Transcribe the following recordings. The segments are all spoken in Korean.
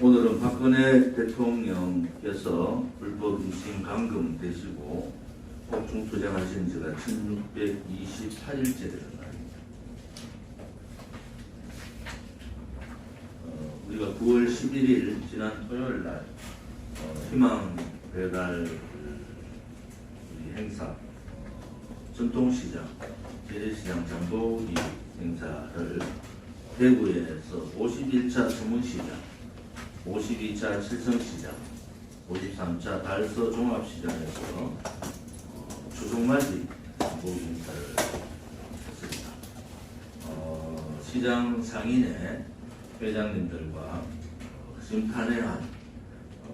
오늘은 박근혜 대통령께서 불법 임신 감금 되시고 옥중 투쟁하신 지가 1628일째 되는 날입니다. 우리가 9월 11일 지난 토요일 날 희망 배달 우리 행사 전통시장 재래시장 장보기 행사를 대구에서 51차 서문시장, 52차 칠성시장, 53차 달서 종합시장에서 추석맞이 장보기 행사를 했습니다. 시장 상인의 회장님들과 심탄회한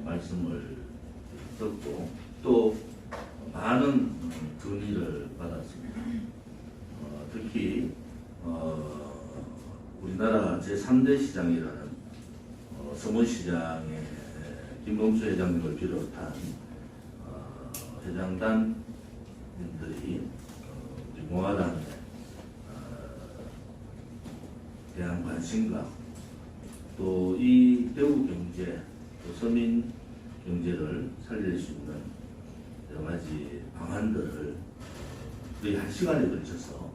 말씀을 듣고 또 많은 건의를 받았습니다. 특히 우리나라 제3대 시장이라는 서문시장의 김범수 회장님을 비롯한 회장단님들이 우리 공화당에 대한 관심과 또 이 대구 경제, 또 서민 경제를 살릴 수 있는 여러 가지 방안들을 거의 1시간에 걸쳐서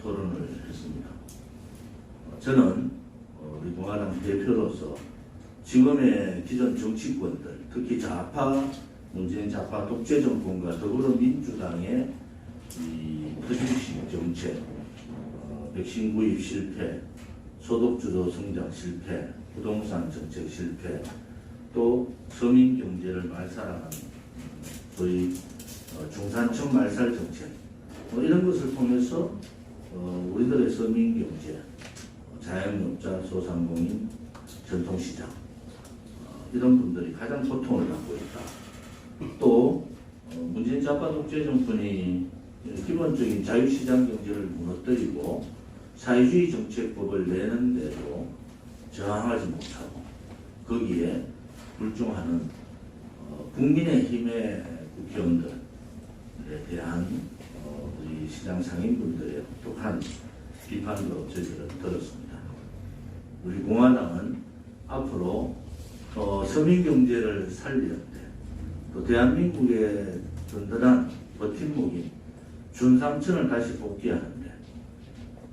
토론을 했습니다. 저는 우리 공화당 대표로서 지금의 기존 정치권들, 특히 좌파, 문재인 좌파 독재 정권과 더불어민주당의 이 허주식 정책, 백신 구입 실패, 소득주도 성장 실패, 부동산 정책 실패, 또 서민 경제를 말살하는 소위 중산층 말살 정책, 이런 것을 통해서 우리들의 서민 경제, 자영업자, 소상공인, 전통시장 이런 분들이 가장 고통을 받고 있다. 또 문재인 좌파 독재 정권이 기본적인 자유시장 경제를 무너뜨리고 사회주의 정책법을 내는데도 저항하지 못하고 거기에 불중하는 국민의힘의 국회의원들에 대한 우리 시장 상인분들의 독한 비판도 저희들은 들었습니다. 우리 공화당은 앞으로 서민 경제를 살리는데 또 대한민국의 든든한 버팀목인 중상층을 다시 복귀하는데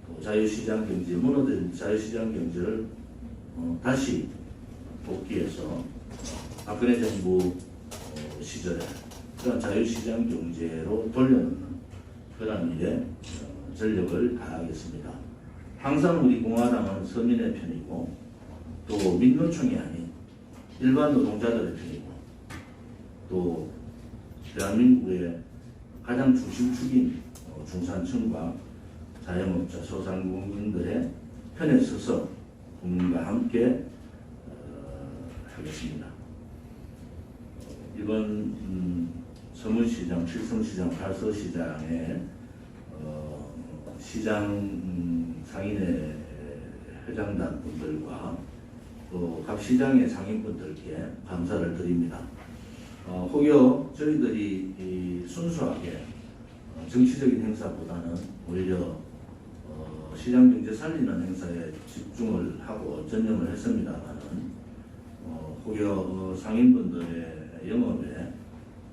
또 자유시장 경제, 무너진 자유시장 경제를 다시 복귀해서 박근혜 정부 시절에 그런 자유시장 경제로 돌려놓는 그런 일에 전력을 다하겠습니다. 항상 우리 공화당은 서민의 편이고 또 민노총이 아닌 일반 노동자들의 편이고 또 대한민국의 가장 중심축인 중산층과 자영업자, 소상공인들의 편에 서서 국민과 함께 하겠습니다. 이번 서문시장, 칠성시장, 달서시장의 시장 상인의 회장단 분들과 또 각 시장의 상인분들께 감사를 드립니다. 혹여 저희들이 순수하게 정치적인 행사보다는 오히려 시장 경제 살리는 행사에 집중을 하고 전념을 했습니다만은 혹여 상인분들의 영업에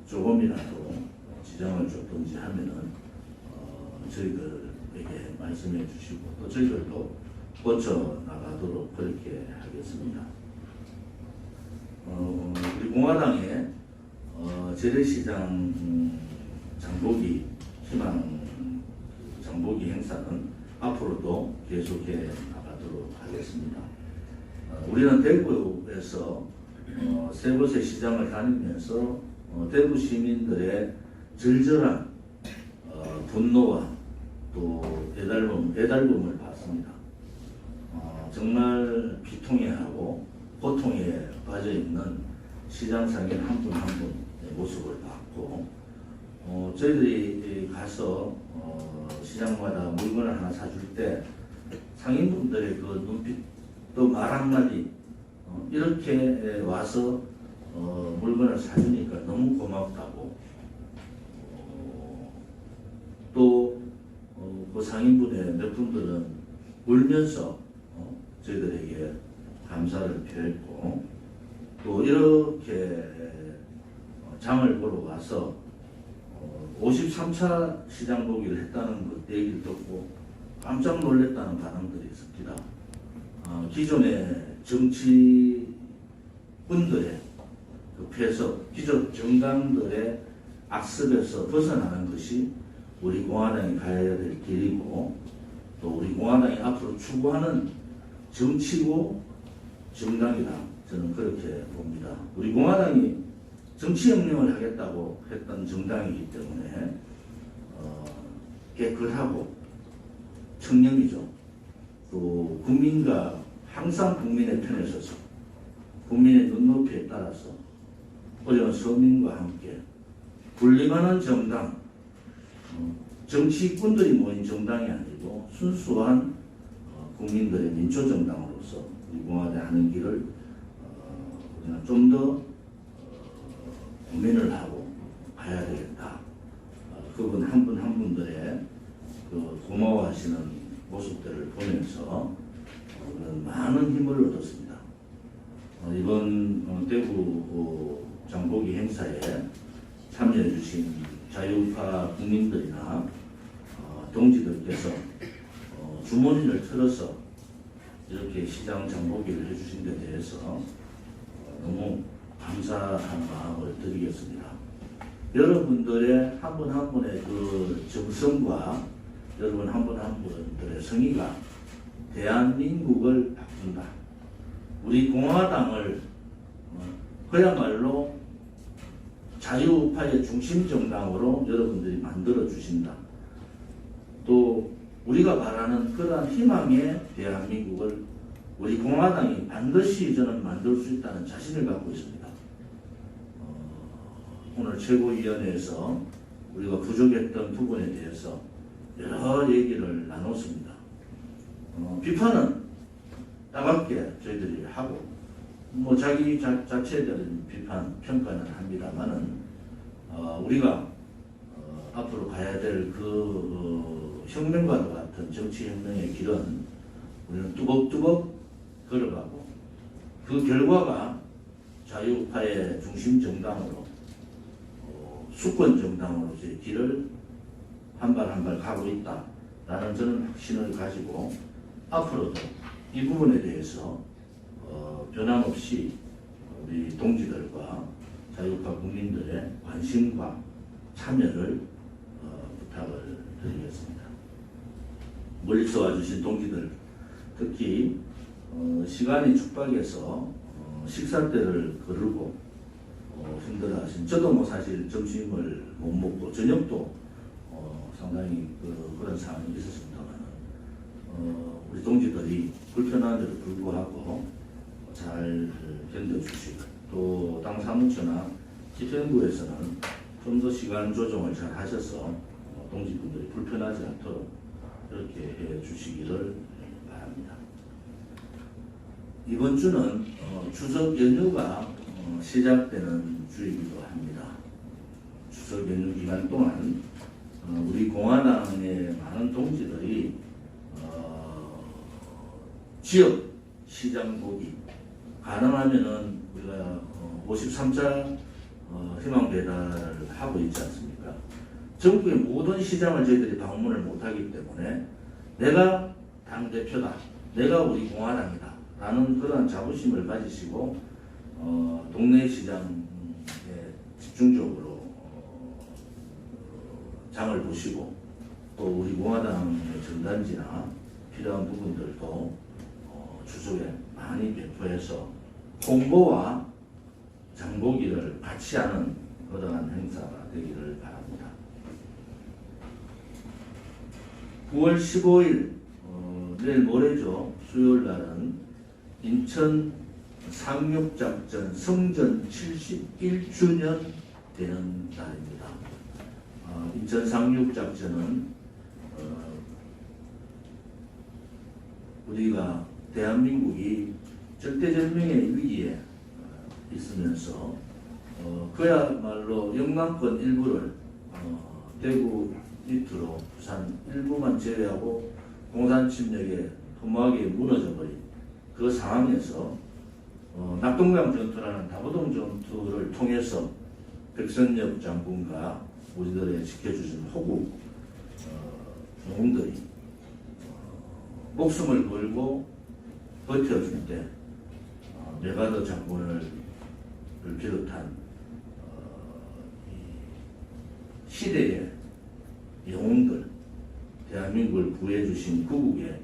조금이라도 지장을 줬든지 하면은 저희들에게 말씀해 주시고 또 저희들도 고쳐 나가도록 그렇게 하겠습니다. 우리 공화당의 재래시장 장보기 희망 장보기 행사는 앞으로도 계속해 나가도록 하겠습니다. 우리는 대구에서 세 곳의 시장을 다니면서 대구 시민들의 절절한 분노와 또 애달픔을 봤습니다. 정말 비통해하고 고통에 빠져있는 시장 상인 한 분 한 분의 모습을 봤고 저희들이 가서 시장마다 물건을 하나 사줄 때 상인분들의 그 눈빛 또 말 한마디 이렇게 와서 물건을 사주니까 너무 고맙다고 또 그 상인분의 몇 분들은 울면서 저희들에게 감사를 표했고, 또 이렇게 장을 보러 와서 53차 시장 보기를 했다는 그 얘기를 듣고 깜짝 놀랐다는 반응들이 있습니다. 기존의 정치분들의 그 폐석, 기존 정당들의 악습에서 벗어나는 것이 우리 공화당이 가야 될 길이고, 또 우리 공화당이 앞으로 추구하는 정치고 정당이다. 저는 그렇게 봅니다. 우리 공화당이 정치혁명을 하겠다고 했던 정당이기 때문에 깨끗하고 청렴이죠. 또 국민과 항상 국민의 편에 서서 국민의 눈높이에 따라서 어려운 서민과 함께 분리만한 정당, 정치꾼들이 모인 정당이 아니고 순수한 국민들의 민초정당으로서 우리 공화당 하는 길을 좀 더 고민을 하고 가야 되겠다. 그분 한 분 한 분들의 그 고마워하시는 모습들을 보면서 많은 힘을 얻었습니다. 이번 대구 장보기 행사에 참여해 주신 자유우파 국민들이나 동지들께서 주머니를 틀어서 이렇게 시장 장보기를 해주신 데 대해서 너무 감사한 마음을 드리겠습니다. 여러분들의 한 분 한 분의 그 정성과 여러분 한 분 한 분들의 성의가 대한민국을 바꾼다. 우리 공화당을 그야말로 자유우파의 중심 정당으로 여러분들이 만들어 주신다. 또 우리가 바라는 그러한 희망의 대한민국을 우리 공화당이 반드시 저는 만들 수 있다는 자신을 갖고 있습니다. 오늘 최고위원회에서 우리가 부족했던 부분에 대해서 여러 얘기를 나눴습니다. 비판은 따갑게 저희들이 하고 뭐 자기 자체에 대한 비판 평가는 합니다만은 우리가 앞으로 가야 될 그 혁명과도 같은 정치혁명의 길은 우리는 뚜벅뚜벅 걸어가고 그 결과가 자유우파의 중심 정당으로 수권 정당으로서의 길을 한 발 한 발 가고 있다라는 저는 확신을 가지고 앞으로도 이 부분에 대해서 변함없이 우리 동지들과 자유우파 국민들의 관심과 참여를 부탁을 드리겠습니다. 멀리서 와주신 동지들, 특히 시간이 촉박해서 식사 때를 거르고 힘들어하신, 저도 뭐 사실 점심을 못 먹고 저녁도 상당히 그런 상황이 있었습니다만 우리 동지들이 불편함에도 불구하고 잘 견뎌주시고, 또 당 사무처나 집행부에서는 좀 더 시간 조정을 잘 하셔서 동지분들이 불편하지 않도록 이렇게 해 주시기를 바랍니다. 이번 주는 추석 연휴가 시작되는 주이기도 합니다. 추석 연휴 기간 동안 우리 공화당의 많은 동지들이 지역 시장 보기, 가능하면은 우리가 53차 희망 배달을 하고 있지 않습니까? 전국의 모든 시장을 저희들이 방문을 못하기 때문에 내가 당대표다, 내가 우리 공화당이다 라는 그런 자부심을 가지시고 동네 시장에 집중적으로 장을 보시고, 또 우리 공화당의 전단지나 필요한 부분들도 추석에 많이 배포해서 홍보와 장보기를 같이 하는 그러한 행사가 되기를 바랍니다. 9월 15일 내일 모레죠. 수요일 날은 인천 상륙작전 성전 71주년 되는 날입니다. 인천 상륙작전은 우리가 대한민국이 절대절명의 위기에 있으면서 그야말로 영남권 일부를 대구 밑으로 부산 일부만 제외하고 공산 침략에 허무하게 무너져버린 그 상황에서 낙동강 전투라는 다부동 전투를 통해서 백선엽 장군과 우리들의 지켜주신 호국 영웅들이 목숨을 걸고 버텨줄 때 메가더 장군을 비롯한 시대의 영웅들, 대한민국을 구해주신 구국의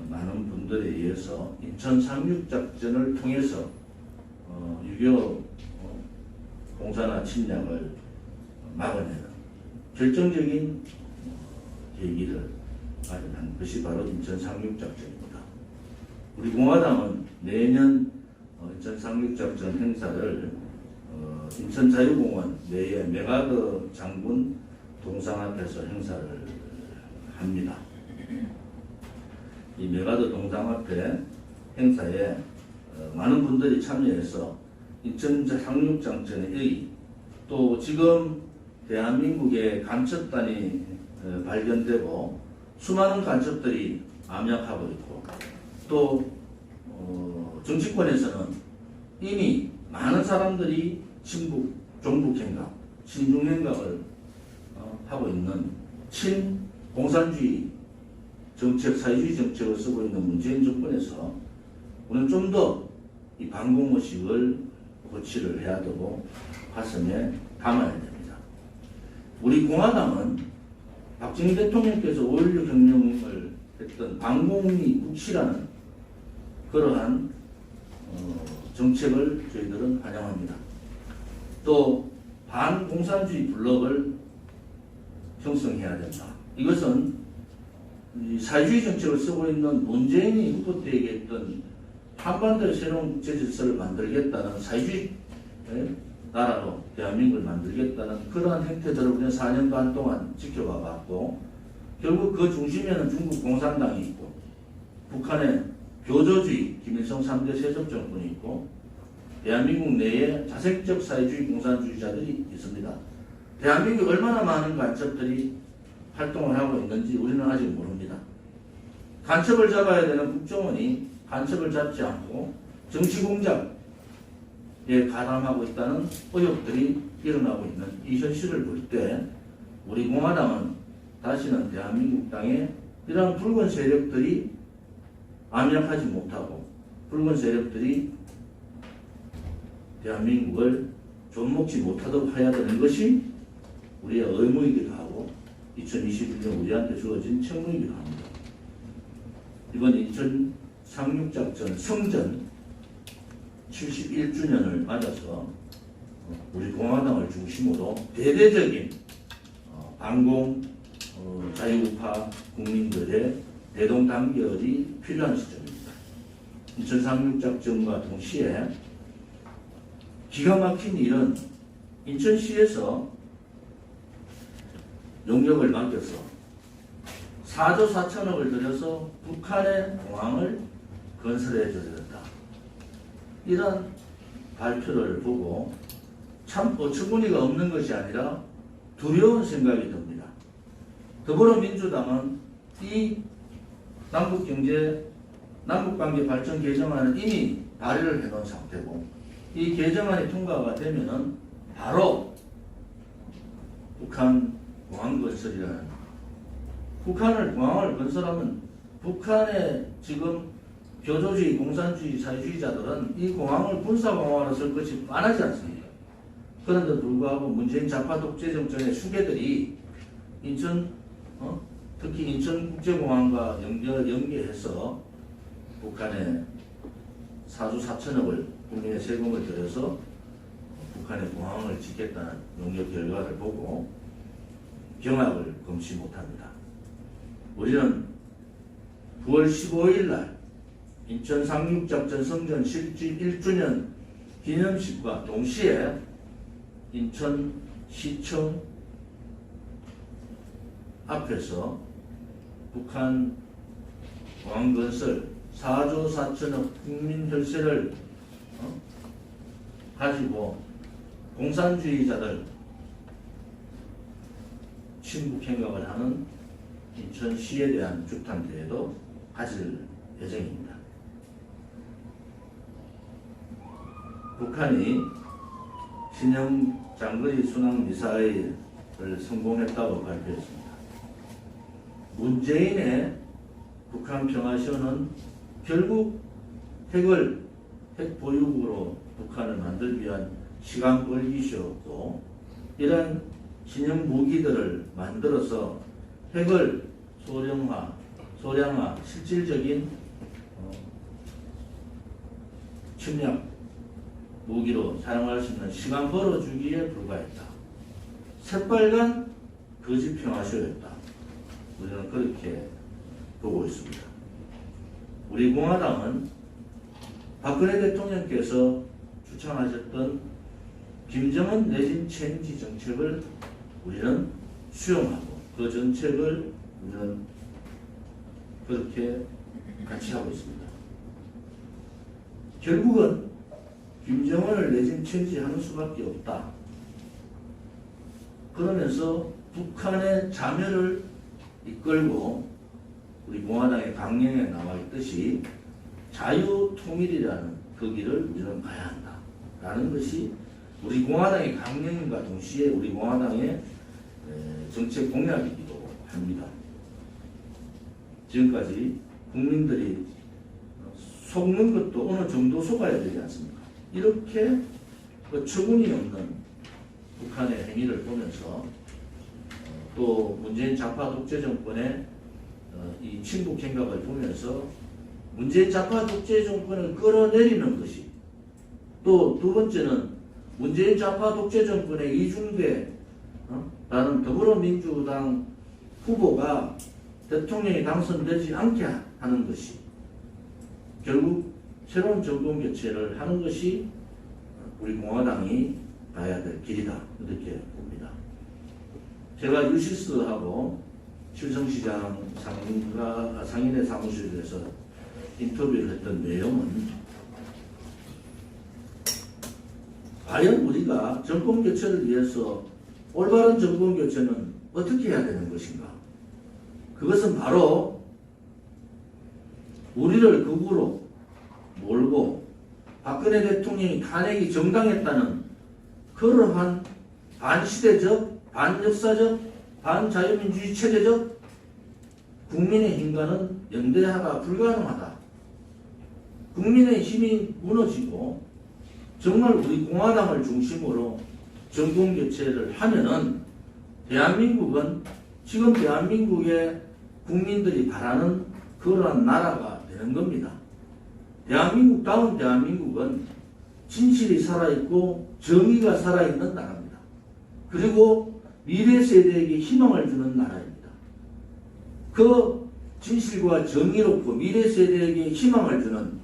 많은 분들에 의해서 인천 상륙작전을 통해서 6.25 공산화 침략을 막아내는 결정적인 계기를 마련한 것이 바로 인천 상륙작전입니다. 우리 공화당은 내년 인천 상륙작전 행사를 인천자유공원 내에 메가더 장군 동상 앞에서 행사를 합니다. 이 메가더 동상 앞에 행사에 많은 분들이 참여해서 인천 상륙작전의 또 지금 대한민국의 간첩단이 발견되고 수많은 간첩들이 암약하고 있고 또 정치권에서는 이미 많은 사람들이 친북, 종북행각, 친중행각을 하고 있는 친공산주의 정책, 사회주의 정책을 쓰고 있는 문재인 정권에서 우리는 좀 더 이 반공의식을 고치를 해야 되고 가슴에 담아야 됩니다. 우리 공화당은 박정희 대통령께서 5.16 혁명을 했던 반공의 국시라는 그러한 정책을 저희들은 환영합니다. 또 반공산주의 블록을 형성해야 된다. 이것은 사회주의 정책을 쓰고 있는 문재인이 후보 때 얘기했던 한반도의 새로운 국제 질서를 만들겠다는 사회주의 나라로 대한민국을 만들겠다는 그러한 행태들을 우리는 4년간 동안 지켜봐 왔고 결국 그 중심에는 중국 공산당이 있고 북한의 교조주의 김일성 3대 세습 정권이 있고 대한민국 내에 자생적 사회주의 공산주의자들이 있습니다. 대한민국에 얼마나 많은 간첩들이 활동을 하고 있는지 우리는 아직 모릅니다. 간첩을 잡아야 되는 국정원이 간첩을 잡지 않고 정치 공작에 가담하고 있다는 의혹들이 일어나고 있는 이 현실을 볼 때 우리 공화당은 다시는 대한민국 땅에 이러한 붉은 세력들이 암약하지 못하고 붉은 세력들이 대한민국을 좀먹지 못하도록 해야 되는 것이 우리의 의무이기도 하고 2021년 우리한테 주어진 책무이기도 합니다. 이번 인천 상륙작전 성전 71주년을 맞아서 우리 공화당을 중심으로 대대적인 반공 자유우파 국민들의 대동단결이 필요한 시점입니다. 인천 상륙작전과 동시에 기가 막힌 일은 인천시에서 용역을 맡겨서 4조 4천억을 들여서 북한의 공항을 건설해 줘야 된다. 이런 발표를 보고 참 어처구니가 없는 것이 아니라 두려운 생각이 듭니다. 더불어민주당은 이 남북관계 발전 개정안은 이미 발의를 해놓은 상태고 이 개정안이 통과가 되면은 바로 북한 공항 건설이라는 북한을 공항을 건설하면 북한의 지금 교조주의, 공산주의, 사회주의자들은 이 공항을 군사공항으로 쓸 것이 뻔하지 않습니까? 그런데 불구하고 문재인 좌파 독재 정권의 수괴들이 인천, 특히 인천국제공항과 연계해서 북한의 4조 4천억을 국민의 세금을 들여서 북한의 공항을 짓겠다는 용역 결과를 보고 경악을 금치 못합니다. 우리는 9월 15일 날 인천 상륙작전 성전 실지 1주년 기념식과 동시에 인천시청 앞에서 북한 공항건설 4조 4천억 국민 혈세를 가지고 공산주의자들 친북 행각을 하는 인천시에 대한 축탄대회도 가질 예정입니다. 북한이 신형 장거리 순항 미사일을 성공했다고 발표했습니다. 문재인의 북한 평화시효는 결국 핵 보유국으로 북한을 만들기 위한 시간 벌기시였고, 이런 신형 무기들을 만들어서 핵을 소량화, 실질적인 침략 무기로 사용할 수 있는 시간 벌어주기에 불과했다. 새빨간 거짓 평화시효였다. 우리는 그렇게 보고 있습니다. 우리 공화당은 박근혜 대통령께서 추천하셨던 김정은 내진 체인지 정책을 우리는 수용하고, 그 정책을 우리는 그렇게 같이 하고 있습니다. 결국은 김정은을 내진 체인지하는 수밖에 없다. 그러면서 북한의 자멸을 이끌고 우리 공화당의 강령에 나와 있듯이 자유통일이라는 그 길을 우리는 가야 한다 라는 것이 우리 공화당의 강령과 동시에 우리 공화당의 정책 공약이기도 합니다. 지금까지 국민들이 속는 것도 어느 정도 속아야 되지 않습니까? 이렇게 처분이 없는 북한의 행위를 보면서 또 문재인 좌파 독재 정권의 이 친북 행각을 보면서 문재인 좌파 독재 정권을 끌어내리는 것이, 또 두 번째는 문재인 좌파 독재 정권의 이중대 라는 더불어민주당 후보가 대통령이 당선되지 않게 하는 것이 결국 새로운 정권 교체를 하는 것이 우리 공화당이 가야 될 길이다, 이렇게 봅니다. 제가 유시스하고 칠성시장 상인의 사무실에서 인터뷰를 했던 내용은, 과연 우리가 정권 교체를 위해서 올바른 정권 교체는 어떻게 해야 되는 것인가? 그것은 바로 우리를 극우로 몰고 박근혜 대통령이 탄핵이 정당했다는 그러한 반시대적, 반역사적, 반자유민주주의 체제적 국민의힘과는 연대하가 불가능하다. 국민의 힘이 무너지고 정말 우리 공화당을 중심으로 정권 교체를 하면은 대한민국은 지금 대한민국의 국민들이 바라는 그러한 나라가 되는 겁니다. 대한민국다운 대한민국은 진실이 살아있고 정의가 살아있는 나라입니다. 그리고 미래 세대에게 희망을 주는 나라입니다. 그 진실과 정의롭고 미래 세대에게 희망을 주는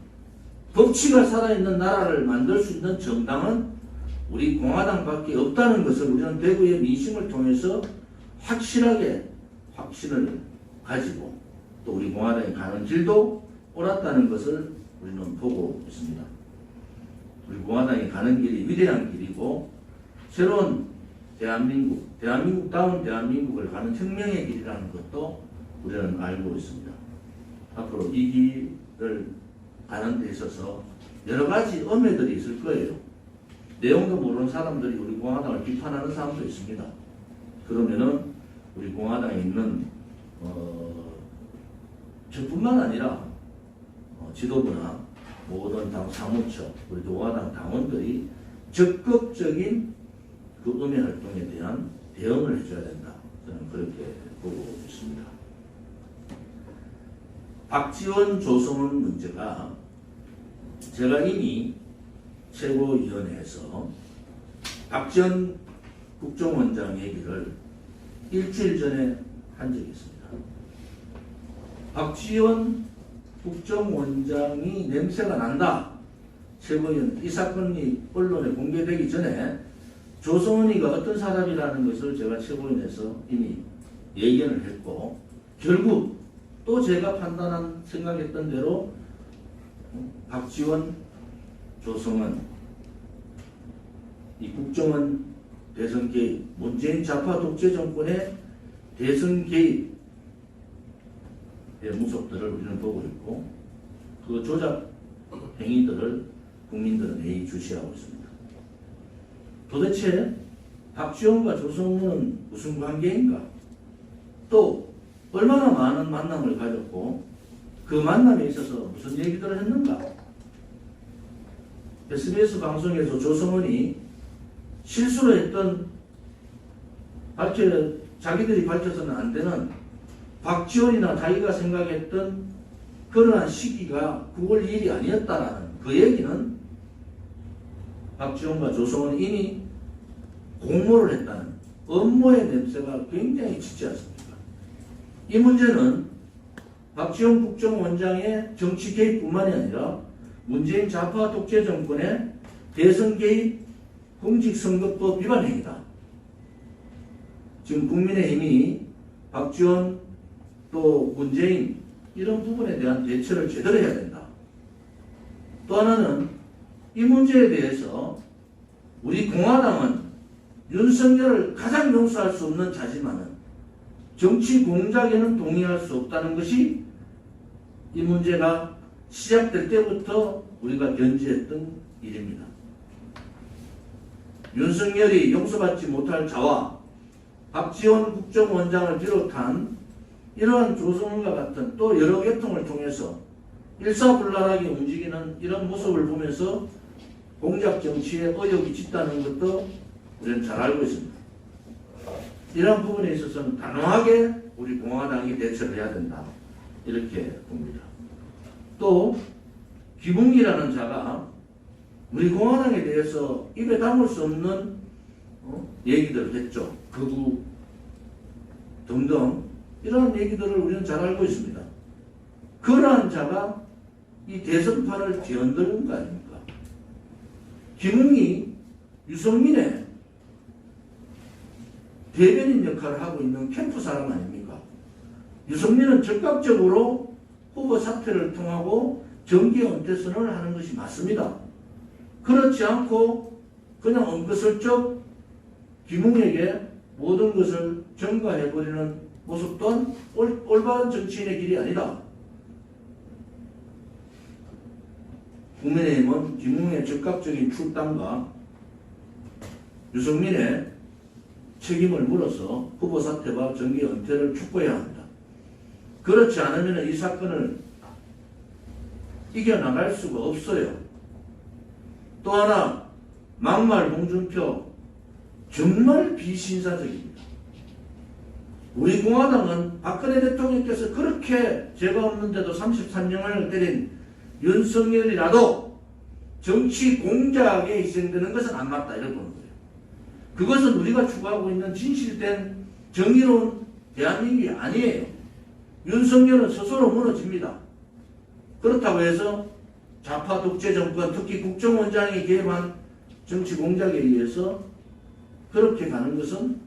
법치가 살아있는 나라를 만들 수 있는 정당은 우리 공화당밖에 없다는 것을 우리는 대구의 민심을 통해서 확실하게 확신을 가지고 또 우리 공화당이 가는 길도 옳았다는 것을 우리는 보고 있습니다. 우리 공화당이 가는 길이 위대한 길이고 새로운 대한민국다운 대한민국을 가는 혁명의 길이라는 것도 우리는 알고 있습니다. 앞으로 이 길을 가는 데 있어서 여러 가지 엄해들이 있을 거예요. 내용도 모르는 사람들이 우리 공화당을 비판하는 사람도 있습니다. 그러면은 우리 공화당에 있는 저뿐만 아니라 지도부나 모든 당 사무처, 우리 공화당 당원들이 적극적인 그 음해 활동에 대한 대응을 해줘야 된다. 저는 그렇게 보고 있습니다. 박지원 조성은 문제가 제가 이미 최고위원회에서 박지원 국정원장 얘기를 일주일 전에 한 적이 있습니다. 박지원 국정원장이 냄새가 난다. 최고위원, 이 사건이 언론에 공개되기 전에 조성은이가 어떤 사람이라는 것을 제가 최고위원회에서 이미 예견을 했고, 결국 또 제가 생각했던 대로 박지원, 조성은 이 국정원 대선 개입, 문재인 좌파 독재 정권의 대선 개입의 모습들을 우리는 보고 있고, 그 조작 행위들을 국민들은 예의주시하고 있습니다. 도대체 박지원과 조성은 무슨 관계인가? 또 얼마나 많은 만남을 가졌고 그 만남에 있어서 무슨 얘기들을 했는가? SBS 방송에서 조성은이 실수로 했던 자기들이 밝혀서는 안 되는 박지원이나 자기가 생각했던 그러한 시기가 9월 2일이 아니었다라는 그 얘기는 박지원과 조성은이 이미 공모를 했다는 업무의 냄새가 굉장히 짙지 않습니까? 이 문제는 박지원 국정원장의 정치 개입뿐만이 아니라 문재인 좌파 독재 정권의 대선 개입 공직선거법 위반 행위다. 지금 국민의힘이 박지원 또 문재인 이런 부분에 대한 대처를 제대로 해야 된다. 또 하나는 이 문제에 대해서 우리 공화당은 윤석열을 가장 용서할 수 없는 자지만은 정치 공작에는 동의할 수 없다는 것이 이 문제가 시작될 때부터 우리가 견지했던 일입니다. 윤석열이 용서받지 못할 자와 박지원 국정원장을 비롯한 이러한 조성은과 같은 또 여러 계통을 통해서 일사불란하게 움직이는 이런 모습을 보면서 공작 정치에 의욕이 짙다는 것도 우리는 잘 알고 있습니다. 이런 부분에 있어서는 단호하게 우리 공화당이 대처를 해야 된다. 이렇게 봅니다. 또 김웅이라는 자가 우리 공화당에 대해서 입에 담을 수 없는 얘기들을 했죠. 극우 등등 이러한 얘기들을 우리는 잘 알고 있습니다. 그러한 자가 이 대선판을 뒤흔드는 거 아닙니까? 김웅이 유승민의 대변인 역할을 하고 있는 캠프 사람 아닙니까? 유승민은 적극적으로 후보 사퇴를 통하고 정계 은퇴 선언을 하는 것이 맞습니다. 그렇지 않고 그냥 엉거슬쩍 김웅에게 모든 것을 전가해버리는 모습 또한 올바른 정치인의 길이 아니다. 국민의힘은 김웅의 적극적인 출당과 유승민의 책임을 물어서 후보 사퇴와 정계 은퇴를 촉구해야 합니다. 그렇지 않으면 이 사건을 이겨나갈 수가 없어요. 또 하나 막말 홍준표 정말 비신사적입니다. 우리 공화당은 박근혜 대통령께서 그렇게 죄가 없는데도 33년을 때린 윤석열이라도 정치 공작에 희생되는 것은 안 맞다 이런 보는 거예요. 그것은 우리가 추구하고 있는 진실된 정의로운 대한민국이 아니에요. 윤석열은 스스로 무너집니다. 그렇다고 해서 좌파 독재 정권 특히 국정원장이 개입한 정치 공작에 의해서 그렇게 가는 것은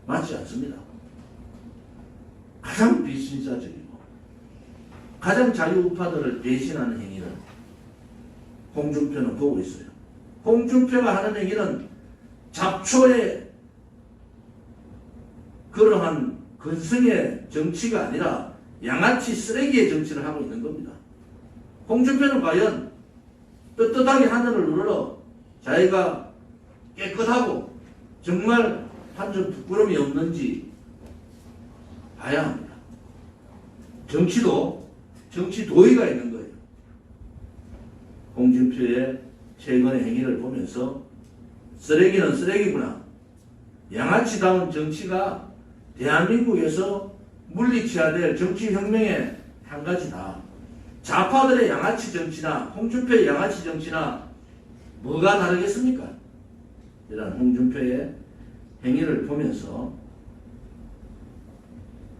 맞지 않습니다. 가장 비신사적이고 가장 자유우파들을 배신하는 행위를 홍준표는 보고 있어요. 홍준표가 하는 행위는 잡초의 그러한 근성의 정치가 아니라 양아치 쓰레기의 정치를 하고 있는 겁니다. 홍준표는 과연 떳떳하게 하늘을 우러러 자기가 깨끗하고 정말 한 점 부끄러움이 없는지 봐야 합니다. 정치도 정치 도의가 있는 거예요. 홍준표의 최근의 행위를 보면서 쓰레기는 쓰레기구나. 양아치다운 정치가 대한민국에서 물리쳐야 될 정치혁명의 한 가지다. 좌파들의 양아치 정치나 홍준표의 양아치 정치나 뭐가 다르겠습니까? 이런 홍준표의 행위를 보면서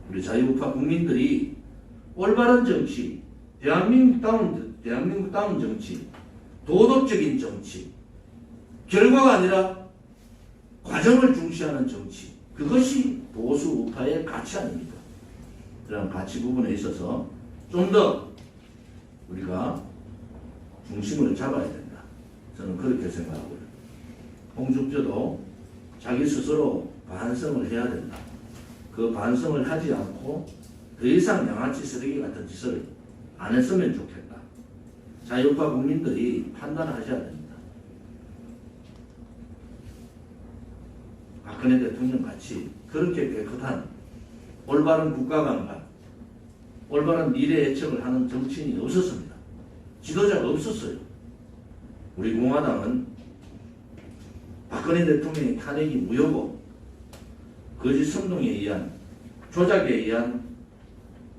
우리 자유우파 국민들이 올바른 정치, 대한민국다운 정치, 도덕적인 정치, 결과가 아니라 과정을 중시하는 정치, 그것이 보수 우파의 가치 아닙니까? 그런 가치 부분에 있어서 좀 더 우리가 중심을 잡아야 된다. 저는 그렇게 생각하고요. 홍준표도 자기 스스로 반성을 해야 된다. 그 반성을 하지 않고 더 이상 양아치 쓰레기 같은 짓을 안 했으면 좋겠다. 자유파 국민들이 판단하셔야 됩니다. 박근혜 대통령 같이 그렇게 깨끗한 올바른 국가 강판, 올바른 미래 예측을 하는 정치인이 없었습니다. 지도자가 없었어요. 우리 공화당은 박근혜 대통령의 탄핵이 무효고 거짓 선동에 의한 조작에 의한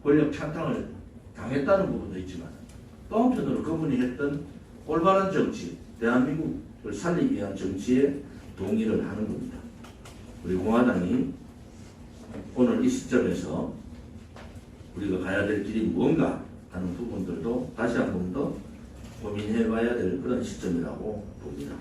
권력 찬탕을 당했다는 부분도 있지만 또 한편으로 그분이 했던 올바른 정치, 대한민국을 살리기 위한 정치에 동의를 하는 겁니다. 우리 공화당이 오늘 이 시점에서 우리가 가야 될 길이 무언가 하는 부분들도 다시 한 번 더 고민해 봐야 될 그런 시점이라고 봅니다.